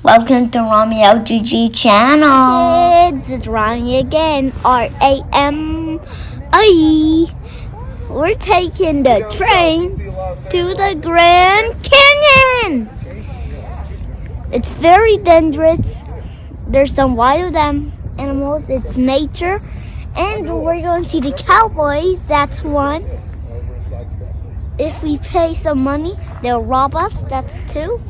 Welcome to Rami LGG channel. Kids, it's Rami again. Rami. We're taking the train to the Grand Canyon. It's very dangerous. There's some wild animals. It's nature. And we're going to see the Cowboys. That's one. If we pay some money, they'll rob us. That's two.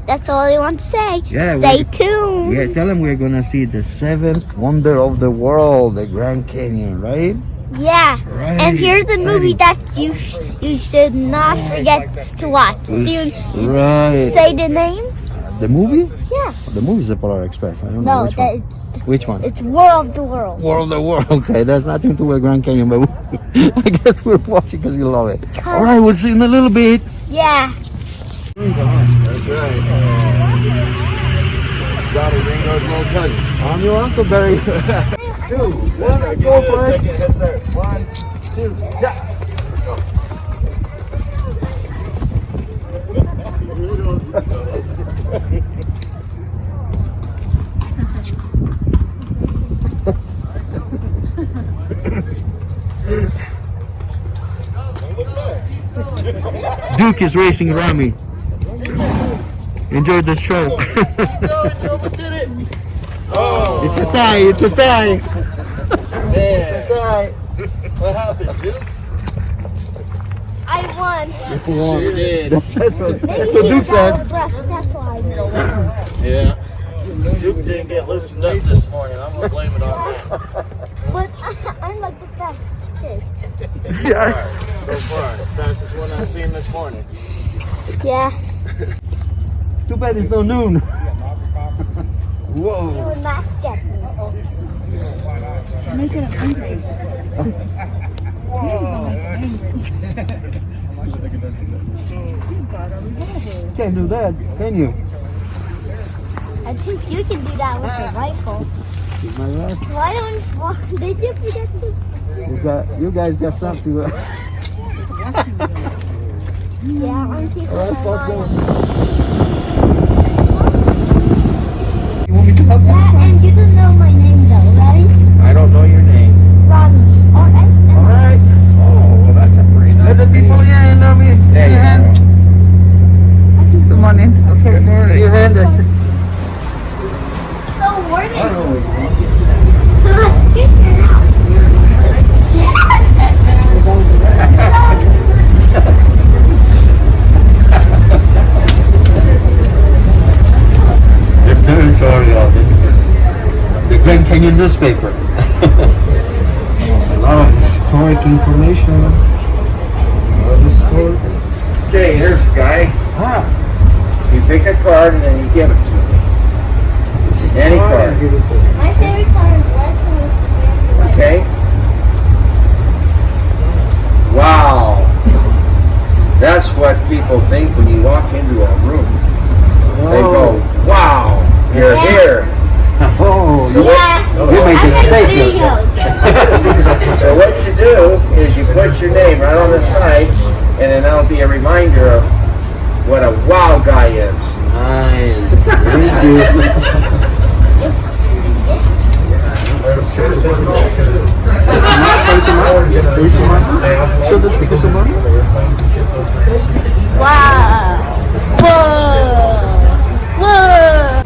That's all I want to say. Yeah, Stay tuned. Yeah, tell them we're gonna see the seventh wonder of the world, the Grand Canyon, right? Yeah. Right. And here's the movie Exciting. that you should not forget to watch. Do you Right. say the name? The movie? Yeah. The movie's the Polar Express. I don't know No, which one. Which one? it's War of the World. World of the World. Okay, there's nothing to with Grand Canyon, but I guess we're watching because you love it. All right, we'll see you in a little bit. Yeah. That's right. Johnny Ringo's little cousin. I'm your Uncle Barry. 2, 1, go for it. 1, 2, yeah. Duke is racing Rami. Enjoy the show. Oh, It's a tie. It's a tie. man. What happened, Duke? I won. Sure did. That's what Maybe Duke says. That's why. Yeah. Duke didn't get loosened up this morning. I'm going to blame it on that. But I'm like the fastest kid. Yeah. So far, the fastest one I've seen this morning. Yeah. Too bad it's no noon. You Whoa. will not get me. Can't do that, can you? I think you can do that with a rifle. Is my right? Why did you forget to? You guys got something. Yeah, I'm keeping All right, my Fox, mind. You want me to help you? Yeah, and you don't know my name though, right? I don't know your name. Rami. Alright. All right. Oh, well, that's a pretty nice. Let the people in, Rami. There you go. Good morning. Okay. Good morning. Your hand is. So warming. The territorial, the Grand Canyon newspaper. A lot of historic information. Okay, here's a guy. Ah, You pick a card and then you give it to me. Any card. My favorite color is red, so red. Okay? Wow. That's what people think when you walk into a room. They go, wow, you're Yeah. here. Oh, So Yeah. you make I a make statement. videos. So what you do is you put your name right on the side, and then that'll be a reminder of what a wow guy is. Nice. Thank you. So let's pick up the money. Wow. Whoa. Whoa.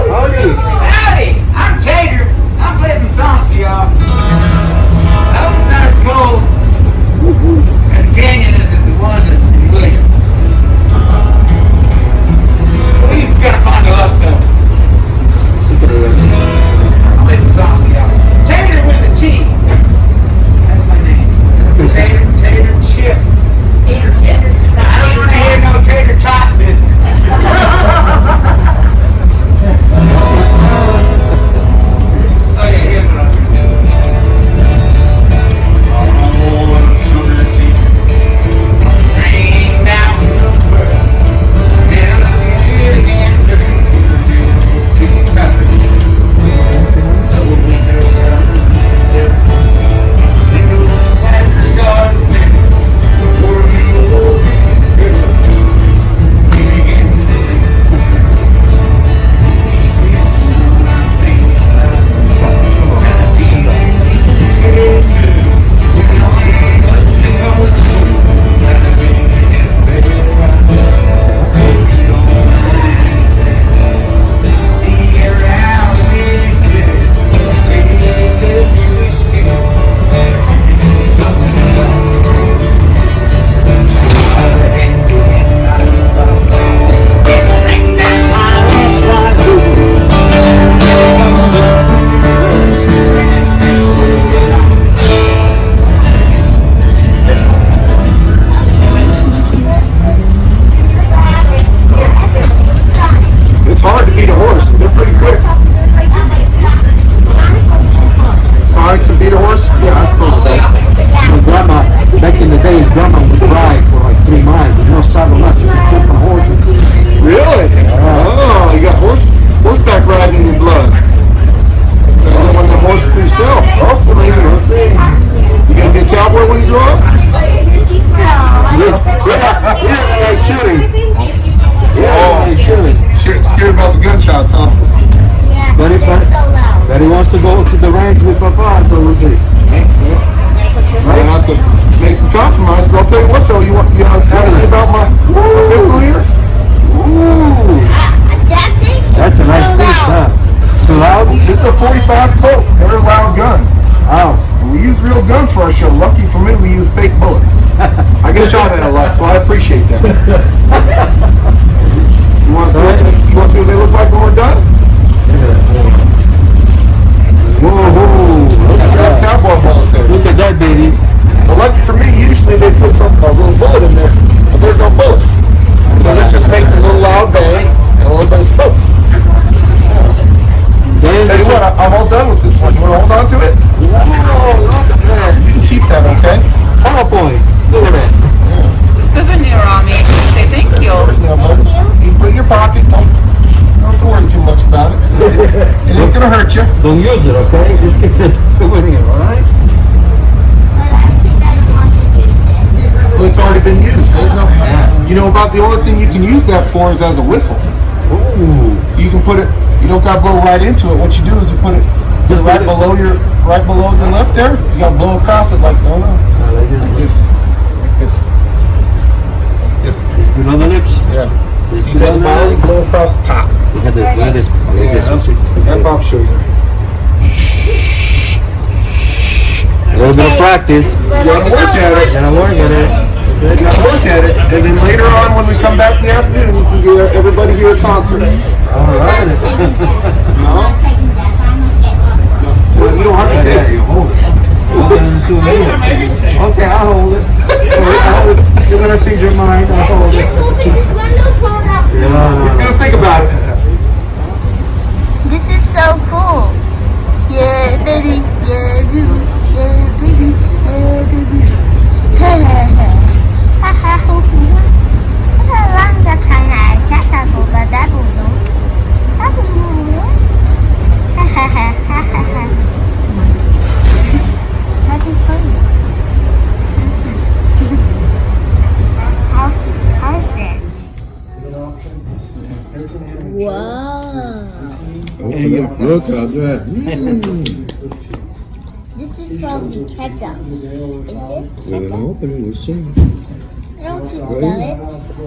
Howdy! I'm Tater. I'm playing some songs for y'all. I hope it's not as cold and the canyon is as it was in Williams. We've got to bundle up, so I'll play some songs for y'all. Tater with a T. That's my name. Tater Chip. Tater Chip. I don't want to hear no tater tot business. Oh yeah, here's what I'm gonna do. Rain down from the world. Then I'm again. So we'll be grow up? Yeah, like shooting. Scared about the gunshots, huh? Yeah, But they're so loud. he wants to go to the range with Papa, so we'll see. I have to make some compromises. I'll tell you what, though. You have anything about my pistol here? Ooh, That thing? that's a nice so piece, loud. huh? Too loud? This is a 45 Colt. Very loud gun. Wow. And we use real guns for our show. Lucky for me, we use fake bullets. I get shot at a lot, so I appreciate that. You want to see what they look like when we're done? Whoa. Look at that cowboy bullet there. Look at that, baby. But lucky for me, usually they put a little bullet in there, but there's no bullet. So this just makes a little loud bang and a little bit of smoke. Tell you what, I'm all done with this one. You want to hold on to it? Whoa, look at that. You can keep that, okay? Cowboy. Look at that. It's a souvenir, Rami. Say thank you. You can put it in your pocket. Don't have to worry too much about it. It ain't gonna hurt you. Don't use it, okay? Just keep this souvenir, all right? Well, it's already been used. You know about the only thing you can use that for is as a whistle. Ooh. So you can put it. You don't gotta blow right into it. What you do is you put it just right below your lip there. You gotta blow across it like like this. Just below the lips. Yeah. So you take the bottle and blow across the top. Look at this. That Bob show you. A little bit of practice. You gotta work at it. You gotta work at it. And then later on, when we come back in the afternoon, we can get everybody here at concert. All right. No? Well, you don't have to take it. Hold it. Okay, I'll hold it. You're gonna change your mind. I'll hold it. He's gonna think about it. This is so cool. Yeah, baby. Yeah, baby. Yeah, baby. Yeah, baby. Ha ha ha. Lang đã thay này chắc là một là đá bùn đúng. Đá bùn đúng. Ha ha ha ha ha ha. How's this? Wow. Look at that. This is probably ketchup. Is this ketchup? Open it, we'll see. I don't want to smell it.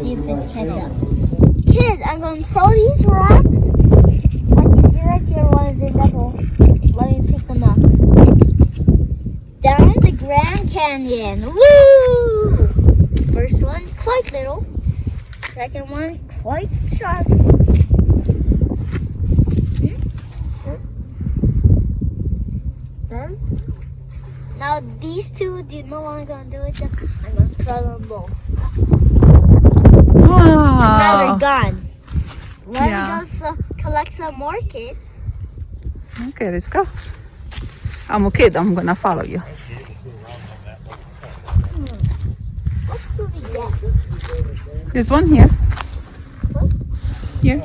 See if it's ketchup. Kids, I'm going to throw these rocks. Like you see right here, one is in the hole. Let me pick them up. Down the Grand Canyon. Woo! First one, quite little. Second one, quite sharp. Now these two, do you know what I'm going to do with them? I'm going to throw them both. Now they're gone. Let me go collect some more kids. Okay, let's go. I'm a kid. I'm gonna follow you. What do we get? There's one here. Here.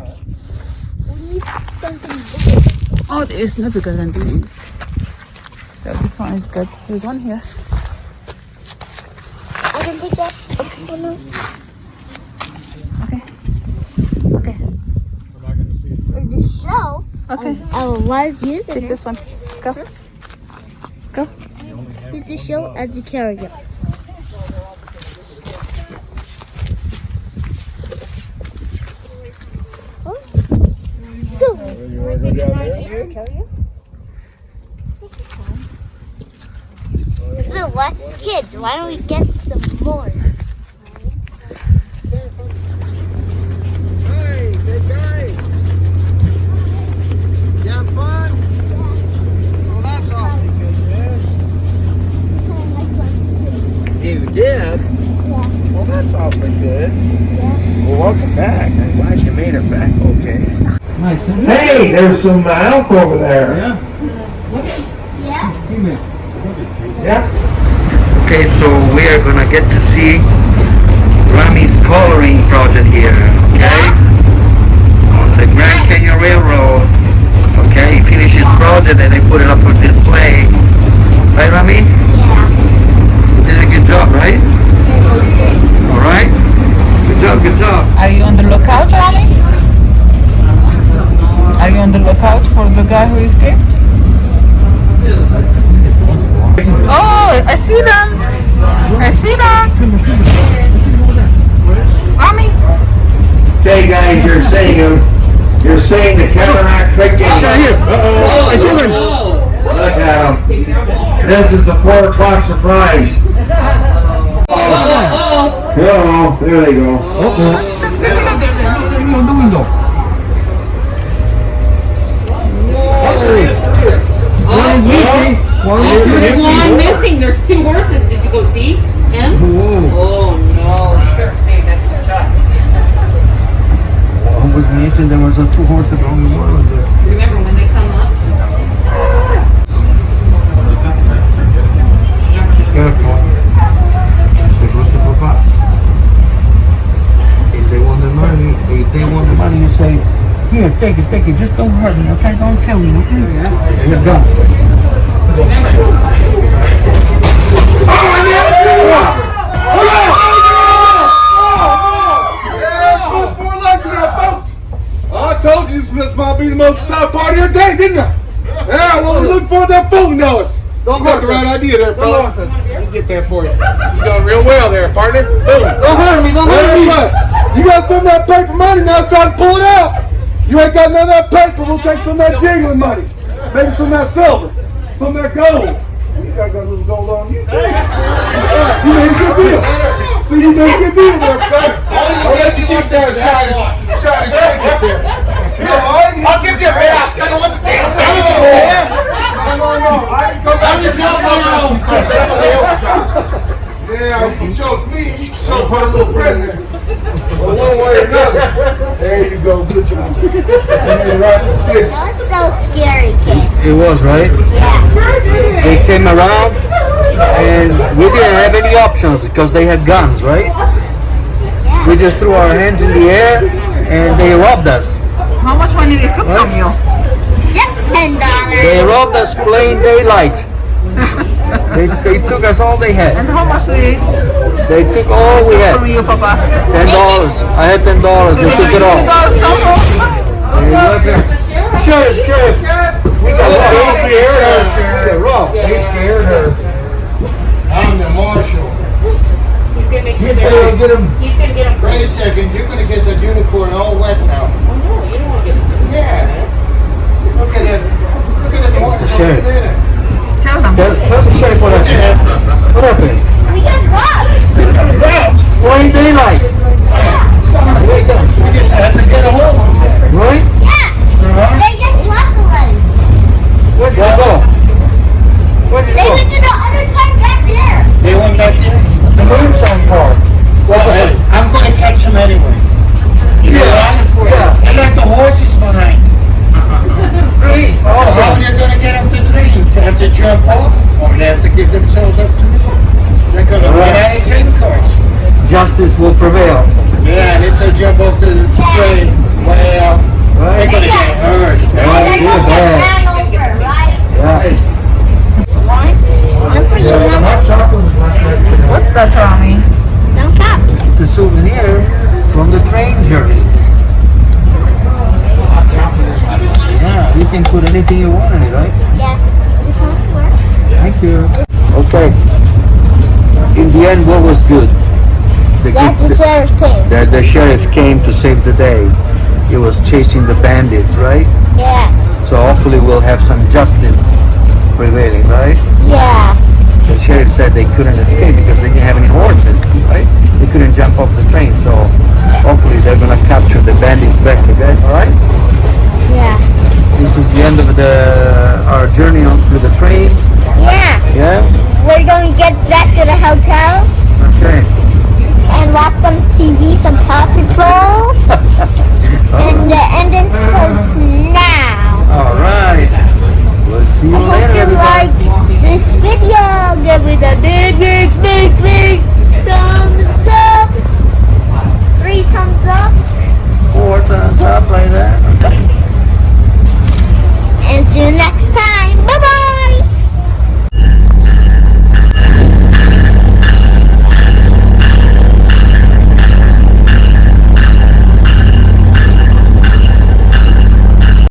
We need something big. Oh, there is no bigger than these. So this one is good. There's one here. I can pick up a corner. Okay. For the show, Okay. I was using Take it. this one. Go. Go. It's the show as a carrier. So, so what? Kids, why don't we get some more? Hey, good guys. You have fun? Well, that's awfully good, man. You did? Yeah. Well, that's awfully good. Yeah. Well, welcome back. I'm glad you made it back okay. Nice. Hey, there's some elk over there. Yeah. Yeah? Female. Yeah. Okay, so we are gonna get to see Rami's coloring project here, okay? On the Grand Canyon Railroad. Okay, he finished his project and they put it up for display. Right, Rami? Yeah. Did a good guys, you're seeing the cataract thinking. Oh, I see them. Look at them. This is the 4 o'clock surprise. Hello, there they go. The window. One is missing. There's one missing. There's 2 horses. Did you go see him? Oh no! You better stay next to Chuck. One was missing. There was 2 horses on the wall there. Remember when they come up? Careful. They're close to Papa. If they want the money, you say, here, take it. Just don't hurt me, okay? Don't kill me, okay? Here goes. I told you this might be the most exciting part of your day, didn't I? Yeah, well, we look for that $40. You got the right idea there, fella. Let me get that for you. You done real well there, partner. Boom. Don't hurt me, Right. You got some of that paper money, now it's time to pull it out. You ain't got none of that paper, we'll take some of that jingling money. Maybe some of that silver, some of that gold. You got a little gold on you, too. You made a good deal. See, you made a good deal there, buddy. I'll let you keep that shiny trinkets here. I'll give you a pass. I don't want the damn thing. No. I didn't come back to Yeah, you showed me. You showed put a little friend there. Well, one way or another. There you go. Good job. That was so scary, kids. It was, right? Yeah. They came around and we didn't have any options because they had guns, right? We just threw our hands in the air and they robbed us. How much money they took from you? Just $10. They robbed us plain daylight. They took us all they had. And how much do they They took all we had. from you, Papa? $10. I had $10. They took it all. $10 total? Sheriff. We got robbed. They scared her. I'm the marshal. He's gonna make He's sure. gonna get him. He's gonna get him. Wait a second, you're gonna get that unicorn all wet now. Oh no, you don't want to get him. Yeah. Look at it. Look at it. Sheriff. Tell them. Tell the sheriff what happened. What happened? We got robbed. Plain daylight. We just had to get a hold of them. Right? Yeah. They just left already. Where'd you go? Where'd you They go? went to the other car back there. They went back there? The moonshine car. Well, hey, I'm gonna catch them anyway. You know why? Yeah. I left the horses behind. Great. So how Awesome. are they gonna get up the train? They have to jump off, or they have to give themselves up to me? They're gonna run out of train cars. Justice will prevail. Yeah, and if they jump off the train, well, they're gonna get hurt. They're Yeah, gonna bad. get ran over, right? Yeah. One for you, Mama. What's that, Rami? Some cups. It's a souvenir from the train journey. Yeah, you can put anything you want in it, right? Yeah. This one's work. Thank you. Okay. In the end, what was good? Yeah, the sheriff came. The sheriff came to save the day. He was chasing the bandits, right? Yeah. So hopefully we'll have some justice prevailing, right? Yeah. The sheriff said they couldn't escape because they didn't have any horses, right? They couldn't jump off the train, so hopefully they're gonna capture the bandits back again, all right? Yeah. This is the end of our journey on with the train. Yeah. Yeah. We're going to get back to the hotel